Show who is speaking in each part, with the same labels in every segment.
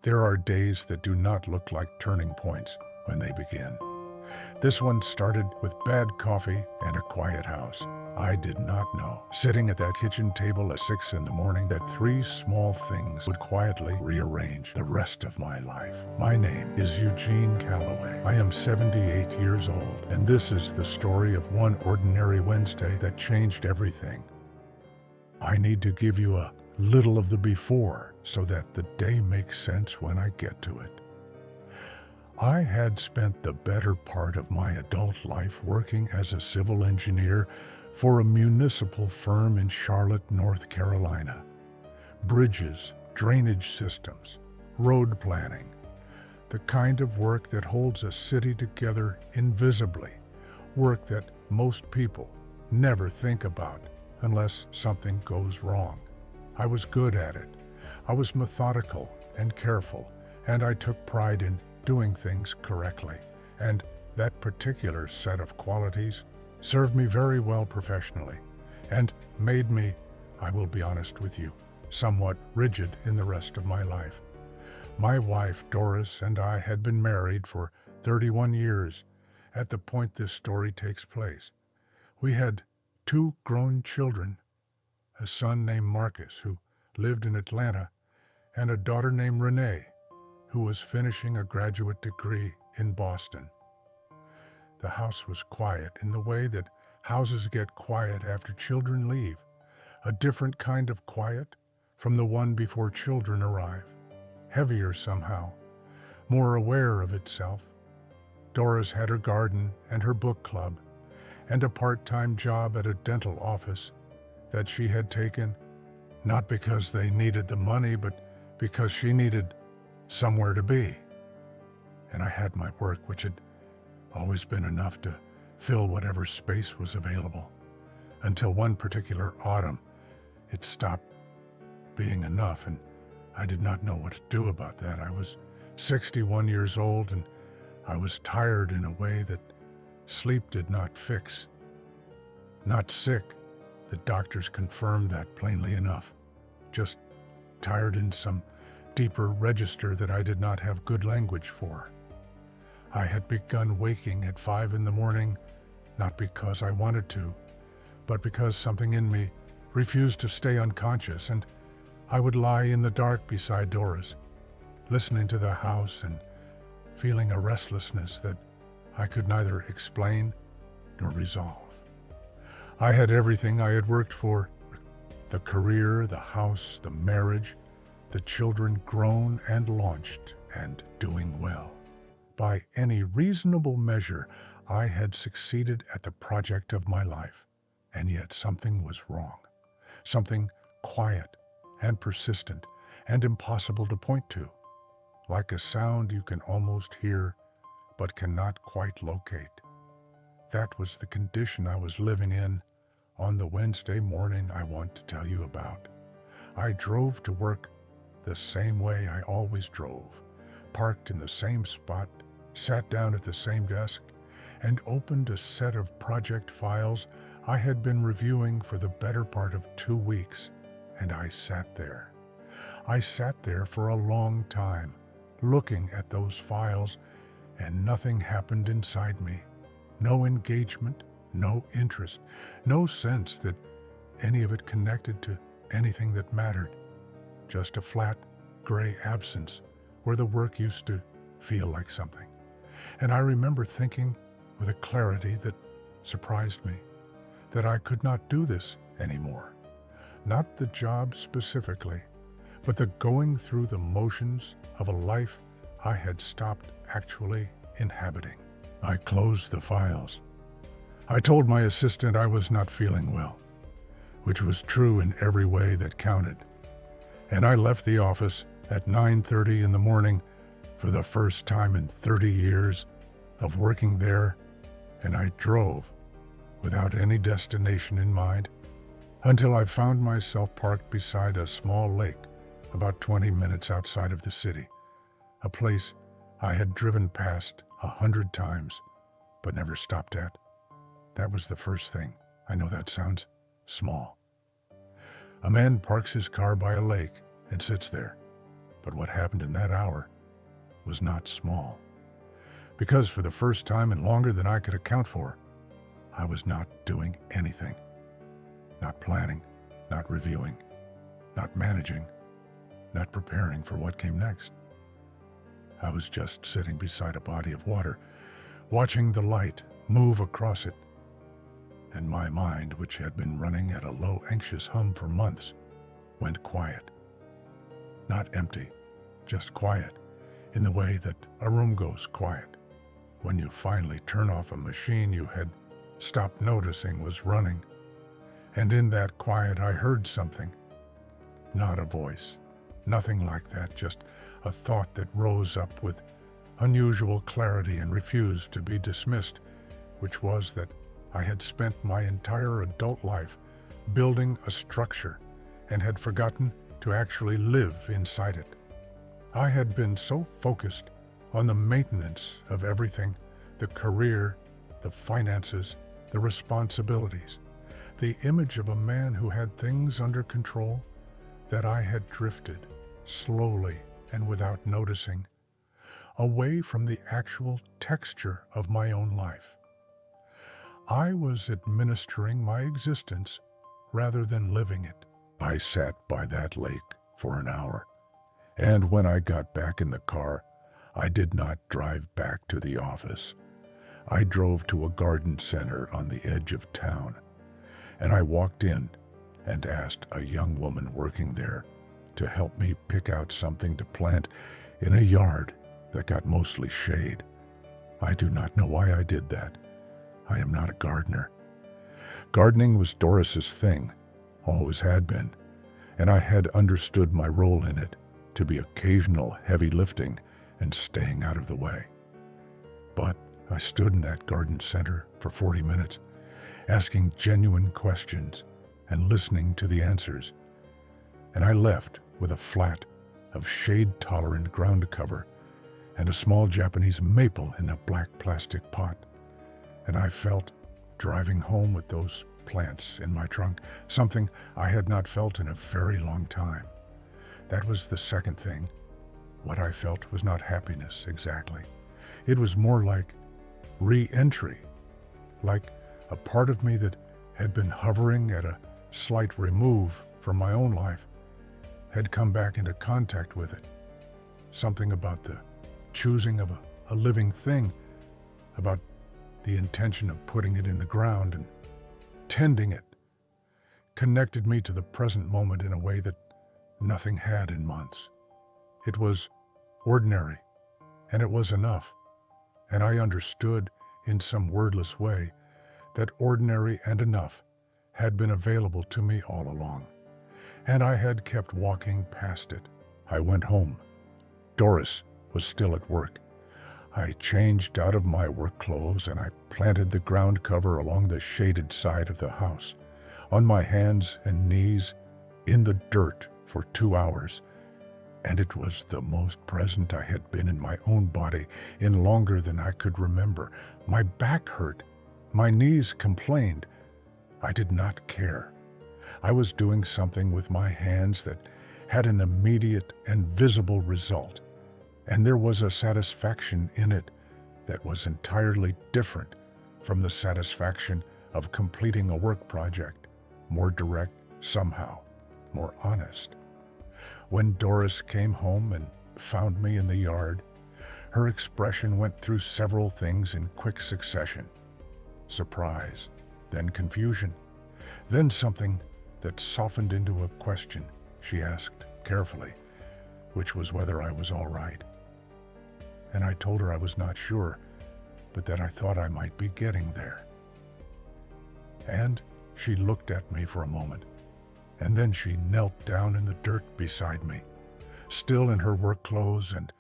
Speaker 1: There are days that do not look like turning points when they begin. This one started with bad coffee and a quiet house. I did not know, sitting at that kitchen table at 6 in the morning, that three small things would quietly rearrange the rest of my life. My name is Eugene Calloway. I am 78 years old, and this is the story of one ordinary Wednesday that changed everything. I need to give you a little of the before so that the day makes sense when I get to it. I had spent the better part of my adult life working as a civil engineer for a municipal firm in Charlotte, North Carolina. Bridges, drainage systems, road planning, the kind of work that holds a city together invisibly, work that most people never think about unless something goes wrong. I was good at it. I was methodical and careful, and I took pride in doing things correctly. And that particular set of qualities served me very well professionally and made me, I will be honest with you, somewhat rigid in the rest of my life. My wife, Doris, and I had been married for 31 years at the point this story takes place. We had 2 grown children, a son named Marcus, who lived in Atlanta, and a daughter named Renee, who was finishing a graduate degree in Boston. The house was quiet in the way that houses get quiet after children leave, a different kind of quiet from the one before children arrive, heavier somehow, more aware of itself. Doris had her garden and her book club, and a part-time job at a dental office that she had taken, not because they needed the money, but because she needed somewhere to be. And I had my work, which had always been enough to fill whatever space was available, until one particular autumn it stopped being enough, and I did not know what to do about that. I was 61 years old, and I was tired in a way that sleep did not fix. Not sick. The doctors confirmed that plainly enough. Just tired in some deeper register that I did not have good language for. I had begun waking at 5 in the morning, not because I wanted to, but because something in me refused to stay unconscious, and I would lie in the dark beside Doris, listening to the house and feeling a restlessness that I could neither explain nor resolve. I had everything I had worked for: the career, the house, the marriage, the children grown and launched and doing well. By any reasonable measure, I had succeeded at the project of my life, and yet something was wrong. Something quiet and persistent and impossible to point to, like a sound you can almost hear but cannot quite locate. That was the condition I was living in on the Wednesday morning I want to tell you about. I drove to work the same way I always drove, parked in the same spot, sat down at the same desk, and opened a set of project files I had been reviewing for the better part of 2 weeks, and I sat there. I sat there for a long time, looking at those files, and nothing happened inside me. No engagement, no interest, no sense that any of it connected to anything that mattered. Just a flat, gray absence where the work used to feel like something. And I remember thinking with a clarity that surprised me that I could not do this anymore. Not the job specifically, but the going through the motions of a life I had stopped actually inhabiting. I closed the files. I told my assistant I was not feeling well, which was true in every way that counted. And I left the office at 9:30 in the morning for the first time in 30 years of working there, and I drove without any destination in mind until I found myself parked beside a small lake about 20 minutes outside of the city, a place I had driven past 100 times but never stopped at. That was the first thing. I know that sounds small. A man parks his car by a lake and sits there, But what happened in that hour was not small, because for the first time in longer than I could account for, I was not doing anything. Not planning, not reviewing, not managing, not preparing for what came next. I was just sitting beside a body of water, watching the light move across it, and my mind, which had been running at a low, anxious hum for months, went quiet. Not empty, just quiet, in the way that a room goes quiet when you finally turn off a machine you had stopped noticing was running. And in that quiet, I heard something. Not a voice, nothing like that, just a thought that rose up with unusual clarity and refused to be dismissed, which was that I had spent my entire adult life building a structure and had forgotten to actually live inside it. I had been so focused on the maintenance of everything, the career, the finances, the responsibilities, the image of a man who had things under control, that I had drifted, slowly and without noticing, away from the actual texture of my own life. I was administering my existence rather than living it. I sat by that lake for an hour, and when I got back in the car, I did not drive back to the office. I drove to a garden center on the edge of town, and I walked in and asked a young woman working there to help me pick out something to plant in a yard that got mostly shade. I do not know why I did that. I am not a gardener. Gardening was Doris's thing, always had been, and I had understood my role in it to be occasional heavy lifting and staying out of the way. But I stood in that garden center for 40 minutes, asking genuine questions and listening to the answers, and I left with a flat of shade-tolerant ground cover and a small Japanese maple in a black plastic pot. And I felt, driving home with those plants in my trunk, something I had not felt in a very long time. That was the second thing. What I felt was not happiness exactly. It was more like re-entry, like a part of me that had been hovering at a slight remove from my own life had come back into contact with it. Something about the choosing of a living thing, about the intention of putting it in the ground and tending it, connected me to the present moment in a way that nothing had in months. It was ordinary, and it was enough, and I understood in some wordless way that ordinary and enough had been available to me all along, and I had kept walking past it. I went home. Doris was still at work. I changed out of my work clothes and I planted the ground cover along the shaded side of the house, on my hands and knees, in the dirt for 2 hours, and it was the most present I had been in my own body in longer than I could remember. My back hurt. My knees complained. I did not care. I was doing something with my hands that had an immediate and visible result, and there was a satisfaction in it that was entirely different from the satisfaction of completing a work project, more direct somehow, more honest. When Doris came home and found me in the yard, her expression went through several things in quick succession. Surprise, then confusion, then something that softened into a question she asked carefully, which was whether I was all right. And I told her I was not sure, but that I thought I might be getting there. And she looked at me for a moment, and then she knelt down in the dirt beside me, still in her work clothes, and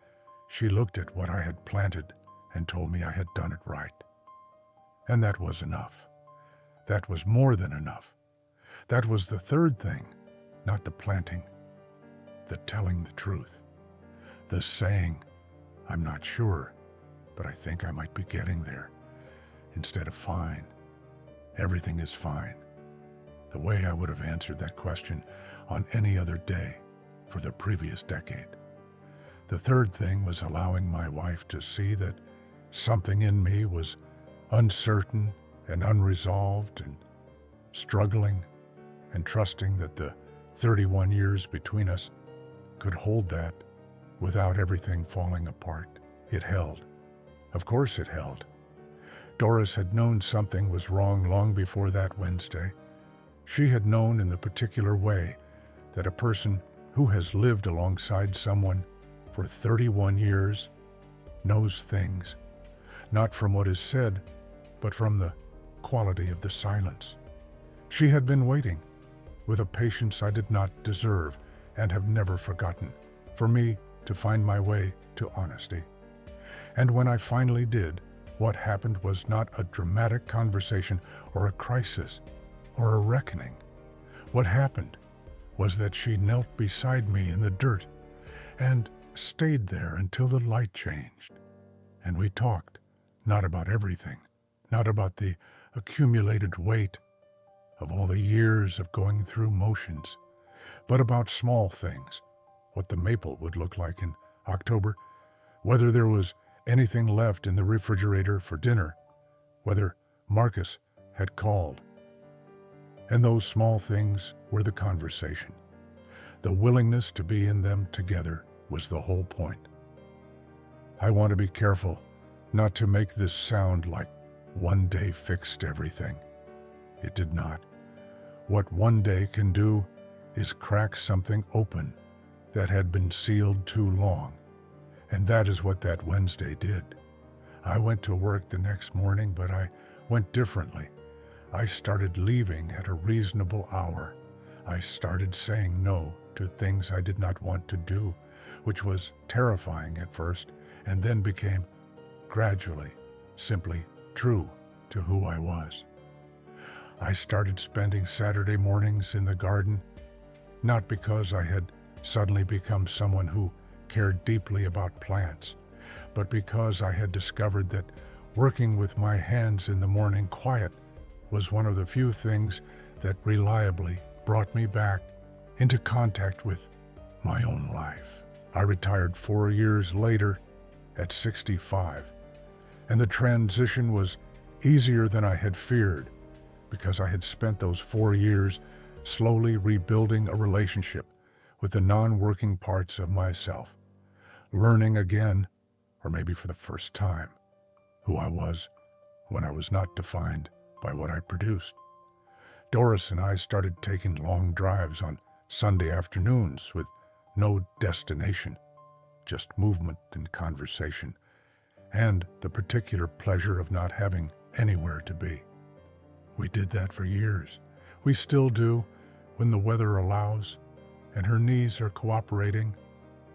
Speaker 1: she looked at what I had planted and told me I had done it right. And that was enough. That was more than enough. That was the third thing, not the planting, the telling the truth, the saying, I'm not sure, but I think I might be getting there, instead of fine. Everything is fine. The way I would have answered that question on any other day for the previous decade. The third thing was allowing my wife to see that something in me was uncertain and unresolved and struggling, and trusting that the 31 years between us could hold that without everything falling apart. It held. Of course it held. Doris had known something was wrong long before that Wednesday. She had known in the particular way that a person who has lived alongside someone for 31 years knows things, not from what is said, but from the quality of the silence. She had been waiting, with a patience I did not deserve and have never forgotten, for me to find my way to honesty. And when I finally did, what happened was not a dramatic conversation or a crisis or a reckoning. What happened was that she knelt beside me in the dirt and stayed there until the light changed. And we talked, not about everything, not about the accumulated weight of all the years of going through motions, but about small things, what the maple would look like in October, whether there was anything left in the refrigerator for dinner, whether Marcus had called. And those small things were the conversation. The willingness to be in them together was the whole point. I want to be careful not to make this sound like one day fixed everything. It did not. What one day can do is crack something open that had been sealed too long. And that is what that Wednesday did. I went to work the next morning, but I went differently. I started leaving at a reasonable hour. I started saying no to things I did not want to do, which was terrifying at first, and then became gradually simply true to who I was. I started spending Saturday mornings in the garden, not because I had suddenly become someone who cared deeply about plants, but because I had discovered that working with my hands in the morning quiet was one of the few things that reliably brought me back into contact with my own life. I retired 4 years later at 65, and the transition was easier than I had feared, because I had spent those 4 years slowly rebuilding a relationship with the non-working parts of myself, learning again, or maybe for the first time, who I was when I was not defined by what I produced. Doris and I started taking long drives on Sunday afternoons with no destination, just movement and conversation, and the particular pleasure of not having anywhere to be. We did that for years. We still do when the weather allows and her knees are cooperating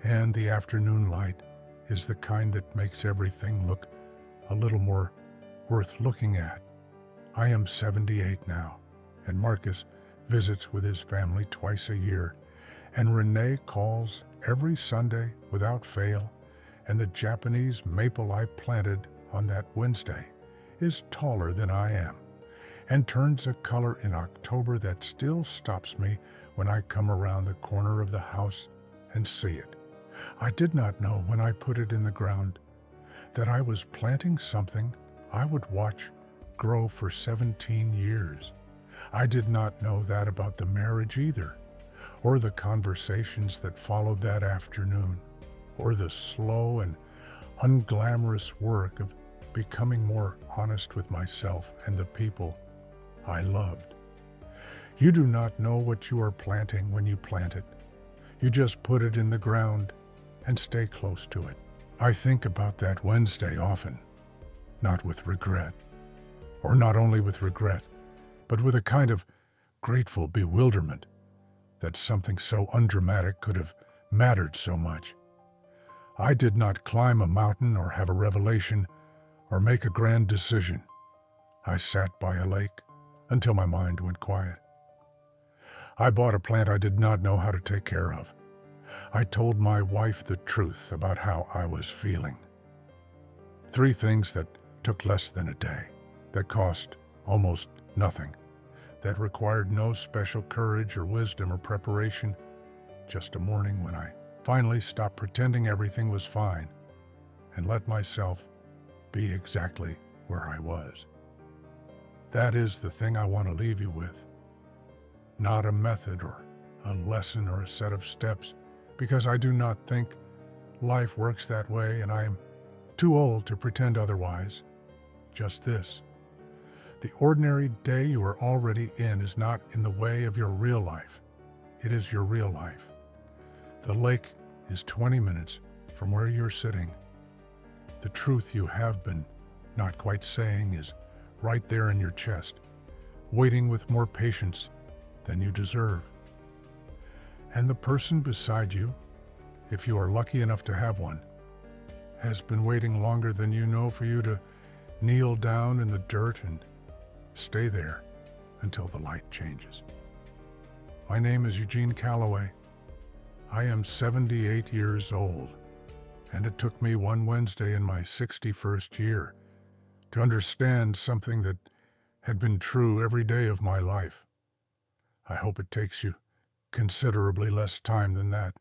Speaker 1: and the afternoon light is the kind that makes everything look a little more worth looking at. I am 78 now, and Marcus visits with his family twice a year, and Renee calls every Sunday without fail, and the Japanese maple I planted on that Wednesday is taller than I am, and turns a color in October that still stops me when I come around the corner of the house and see it. I did not know when I put it in the ground that I was planting something I would watch grow for 17 years. I did not know that about the marriage either, or the conversations that followed that afternoon, or the slow and unglamorous work of becoming more honest with myself and the people I loved. You do not know what you are planting when you plant it. You just put it in the ground and stay close to it. I think about that Wednesday often, not with regret, or not only with regret, but with a kind of grateful bewilderment that something so undramatic could have mattered so much. I did not climb a mountain or have a revelation or make a grand decision. I sat by a lake until my mind went quiet. I bought a plant I did not know how to take care of. I told my wife the truth about how I was feeling. 3 things that took less than a day, that cost almost nothing, that required no special courage or wisdom or preparation, just a morning when I Finally, stop pretending everything was fine and let myself be exactly where I was. That is the thing I want to leave you with. Not a method or a lesson or a set of steps, because I do not think life works that way and I am too old to pretend otherwise. Just this. The ordinary day you are already in is not in the way of your real life. It is your real life. The lake is 20 minutes from where you're sitting. The truth you have been not quite saying is right there in your chest, waiting with more patience than you deserve. And the person beside you, if you are lucky enough to have one, has been waiting longer than you know for you to kneel down in the dirt and stay there until the light changes. My name is Eugene Calloway. I am 78 years old, and it took me one Wednesday in my 61st year to understand something that had been true every day of my life. I hope it takes you considerably less time than that.